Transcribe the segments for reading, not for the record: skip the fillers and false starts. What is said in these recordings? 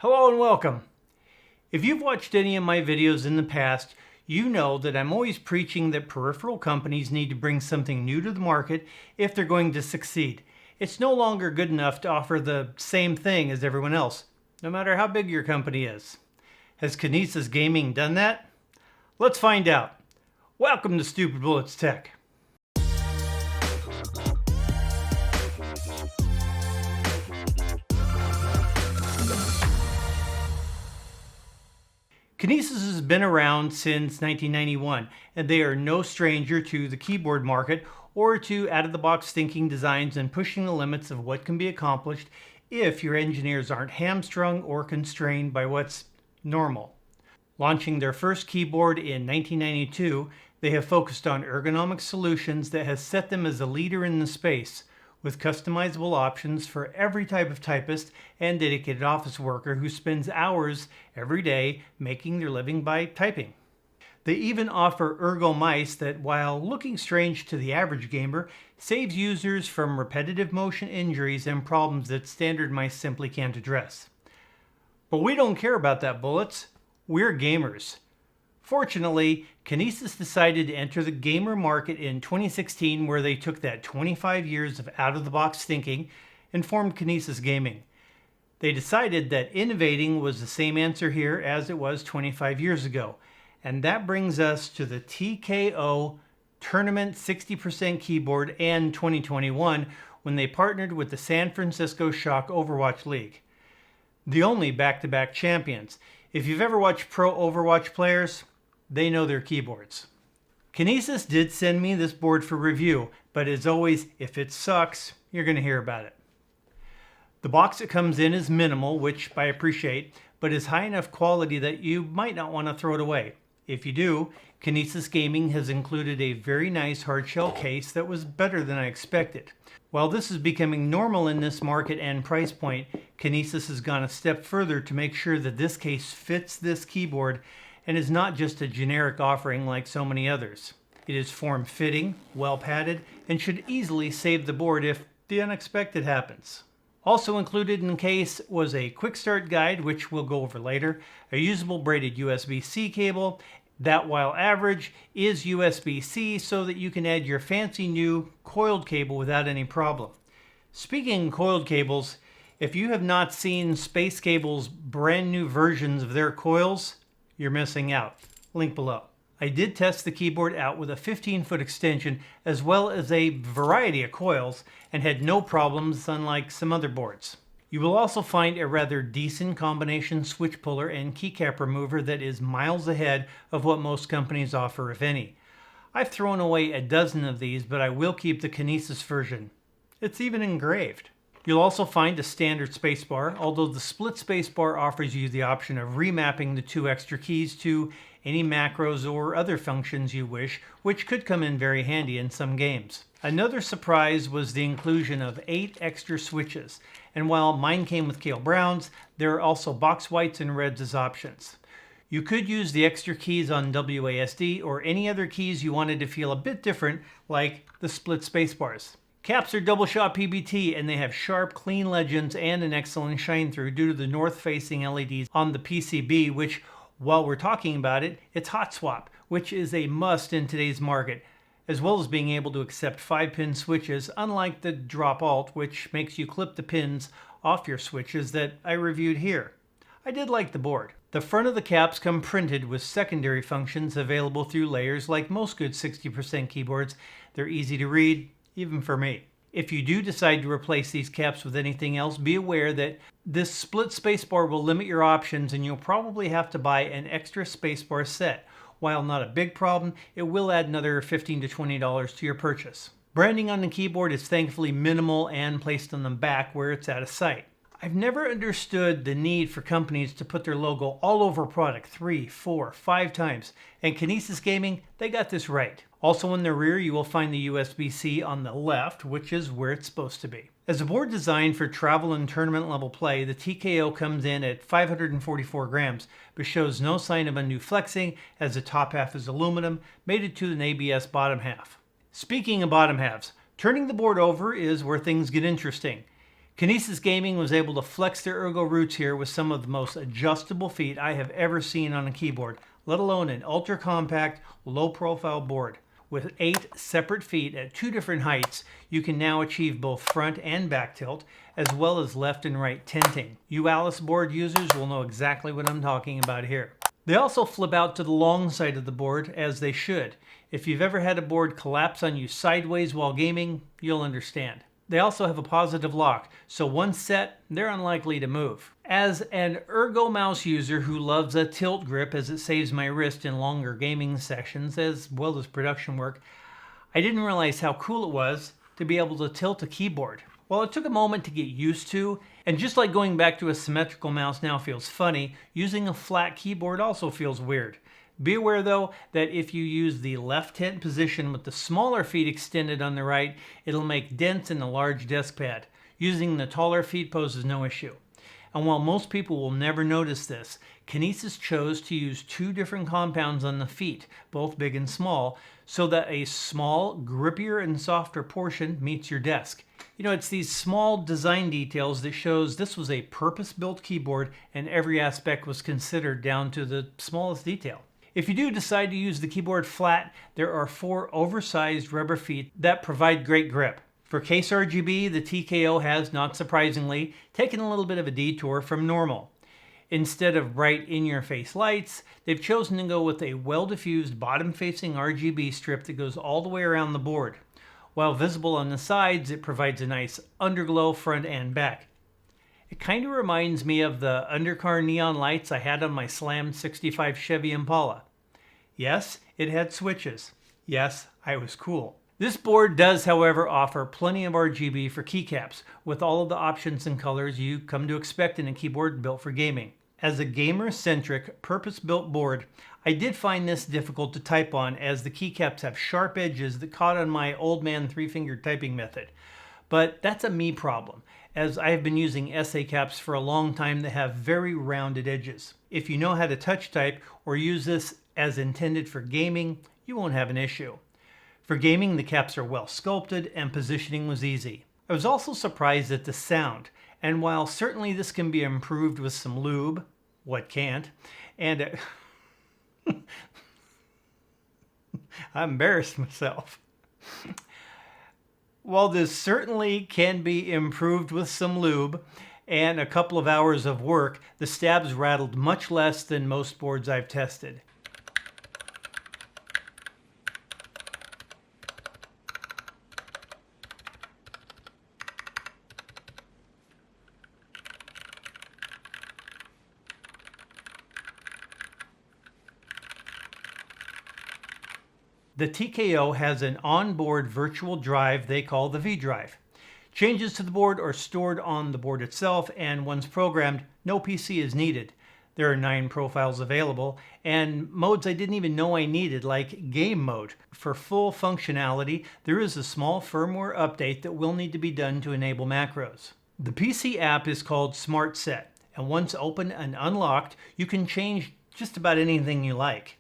Hello and welcome. If you've watched any of my videos in the past, you know that I'm always preaching that peripheral companies need to bring something new to the market if they're going to succeed. It's no longer good enough to offer the same thing as everyone else, no matter how big your company is. Has Kinesis Gaming done that? Let's find out. Welcome to Stupid Bullets Tech. Kinesis has been around since 1991, and they are no stranger to the keyboard market or to out-of-the-box thinking designs and pushing the limits of what can be accomplished if your engineers aren't hamstrung or constrained by what's normal. Launching their first keyboard in 1992, they have focused on ergonomic solutions that has set them as a leader in the space, with customizable options for every type of typist and dedicated office worker who spends hours every day making their living by typing. They even offer ergo mice that, while looking strange to the average gamer, saves users from repetitive motion injuries and problems that standard mice simply can't address. But we don't care about that, bullets. We're gamers. Fortunately, Kinesis decided to enter the gamer market in 2016, where they took that 25 years of out-of-the-box thinking and formed Kinesis Gaming. They decided that innovating was the same answer here as it was 25 years ago. And that brings us to the TKO Tournament 60% keyboard and 2021, when they partnered with the San Francisco Shock Overwatch League. The only back-to-back champions. If you've ever watched pro Overwatch players, they know their keyboards. Kinesis did send me this board for review, but as always, if it sucks, you're going to hear about it. The box it comes in is minimal, which I appreciate, but is high enough quality that you might not want to throw it away. If you do, Kinesis Gaming has included a very nice hardshell case that was better than I expected. While this is becoming normal in this market and price point, Kinesis has gone a step further to make sure that this case fits this keyboard and is not just a generic offering like so many others. It is form-fitting, well-padded, and should easily save the board if the unexpected happens. Also included in the case was a quick start guide, which we'll go over later, a usable braided USB-C cable that, while average, is USB-C so that you can add your fancy new coiled cable without any problem. Speaking of coiled cables, if you have not seen Space Cable's brand new versions of their coils, you're missing out. Link below. I did test the keyboard out with a 15-foot extension as well as a variety of coils and had no problems, unlike some other boards. You will also find a rather decent combination switch puller and keycap remover that is miles ahead of what most companies offer, if any. I've thrown away a dozen of these, but I will keep the Kinesis version. It's even engraved. You'll also find a standard spacebar, although the split spacebar offers you the option of remapping the two extra keys to any macros or other functions you wish, which could come in very handy in some games. Another surprise was the inclusion of 8 extra switches, and while mine came with Kale Browns, there are also box whites and reds as options. You could use the extra keys on WASD or any other keys you wanted to feel a bit different, like the split spacebars. Caps are double shot PBT, and they have sharp, clean legends and an excellent shine through due to the north-facing LEDs on the PCB, which, while we're talking about it, it's hot swap, which is a must in today's market, as well as being able to accept 5-pin switches, unlike the drop alt, which makes you clip the pins off your switches that I reviewed here. I did like the board. The front of the caps come printed with secondary functions available through layers like most good 60% keyboards. They're easy to read, even for me. If you do decide to replace these caps with anything else, be aware that this split spacebar will limit your options and you'll probably have to buy an extra spacebar set. While not a big problem, it will add another $15 to $20 to your purchase. Branding on the keyboard is thankfully minimal and placed on the back where it's out of sight. I've never understood the need for companies to put their logo all over a product 3, 4, 5 times, and Kinesis Gaming, they got this right. Also in the rear, you will find the USB-C on the left, which is where it's supposed to be. As a board designed for travel and tournament level play, the TKO comes in at 544 grams, but shows no sign of undue flexing as the top half is aluminum, mated to an ABS bottom half. Speaking of bottom halves, turning the board over is where things get interesting. Kinesis Gaming was able to flex their ergo roots here with some of the most adjustable feet I have ever seen on a keyboard, let alone an ultra compact, low profile board. With 8 separate feet at 2 different heights, you can now achieve both front and back tilt, as well as left and right tenting. You Alice board users will know exactly what I'm talking about here. They also flip out to the long side of the board, as they should. If you've ever had a board collapse on you sideways while gaming, you'll understand. They also have a positive lock, so once set, they're unlikely to move. As an ergo mouse user who loves a tilt grip as it saves my wrist in longer gaming sessions as well as production work, I didn't realize how cool it was to be able to tilt a keyboard. Well, it took a moment to get used to, and just like going back to a symmetrical mouse now feels funny, using a flat keyboard also feels weird. Be aware though that if you use the left hand position with the smaller feet extended on the right, it'll make dents in the large desk pad. Using the taller feet poses no issue. And while most people will never notice this, Kinesis chose to use 2 different compounds on the feet, both big and small, so that a small, grippier and softer portion meets your desk. You know, it's these small design details that shows this was a purpose-built keyboard and every aspect was considered down to the smallest detail. If you do decide to use the keyboard flat, there are 4 oversized rubber feet that provide great grip. For case RGB, the TKO has, not surprisingly, taken a little bit of a detour from normal. Instead of bright in-your-face lights, they've chosen to go with a well-diffused bottom-facing RGB strip that goes all the way around the board. While visible on the sides, it provides a nice underglow front and back. It kind of reminds me of the undercar neon lights I had on my Slam 65 Chevy Impala. Yes, it had switches. Yes, I was cool. This board does, however, offer plenty of RGB for keycaps, with all of the options and colors you come to expect in a keyboard built for gaming. As a gamer-centric, purpose-built board, I did find this difficult to type on as the keycaps have sharp edges that caught on my old man 3-finger typing method. But that's a me problem, as I have been using SA caps for a long time that have very rounded edges. If you know how to touch type or use this as intended for gaming, you won't have an issue. For gaming, the caps are well sculpted and positioning was easy. I was also surprised at the sound, and while certainly this can be improved with some lube, what can't, and I embarrassed myself. While this certainly can be improved with some lube and a couple of hours of work, the stabs rattled much less than most boards I've tested. The TKO has an onboard virtual drive they call the V-Drive. Changes to the board are stored on the board itself, and once programmed, no PC is needed. There are 9 profiles available, and modes I didn't even know I needed, like game mode. For full functionality, there is a small firmware update that will need to be done to enable macros. The PC app is called Smart Set, and once open and unlocked, you can change just about anything you like.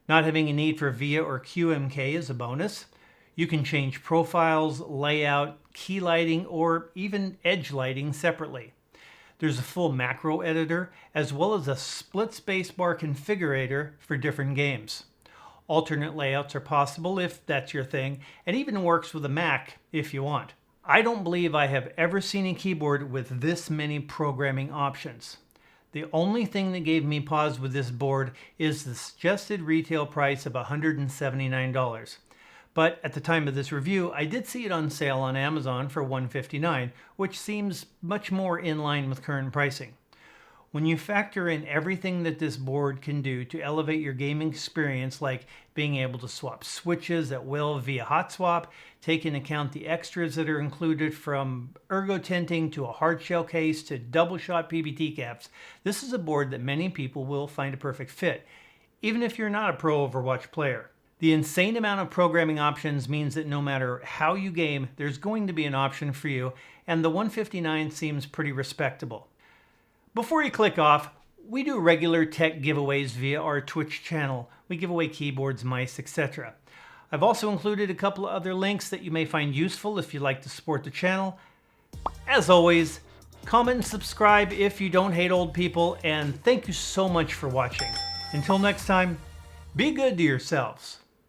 Not having a need for VIA or QMK is a bonus. You can change profiles, layout, key lighting, or even edge lighting separately. There's a full macro editor, as well as a split spacebar configurator for different games. Alternate layouts are possible if that's your thing, and even works with a Mac if you want. I don't believe I have ever seen a keyboard with this many programming options. The only thing that gave me pause with this board is the suggested retail price of $179. But at the time of this review, I did see it on sale on Amazon for $159, which seems much more in line with current pricing. When you factor in everything that this board can do to elevate your gaming experience, like being able to swap switches at will via hot swap, take into account the extras that are included from ergo tinting to a hard shell case to double shot PBT caps, this is a board that many people will find a perfect fit, even if you're not a pro Overwatch player. The insane amount of programming options means that no matter how you game, there's going to be an option for you, and the $159 seems pretty respectable. Before you click off, we do regular tech giveaways via our Twitch channel. We give away keyboards, mice, etc. I've also included a couple of other links that you may find useful if you'd like to support the channel. As always, comment and subscribe if you don't hate old people, and thank you so much for watching. Until next time, be good to yourselves.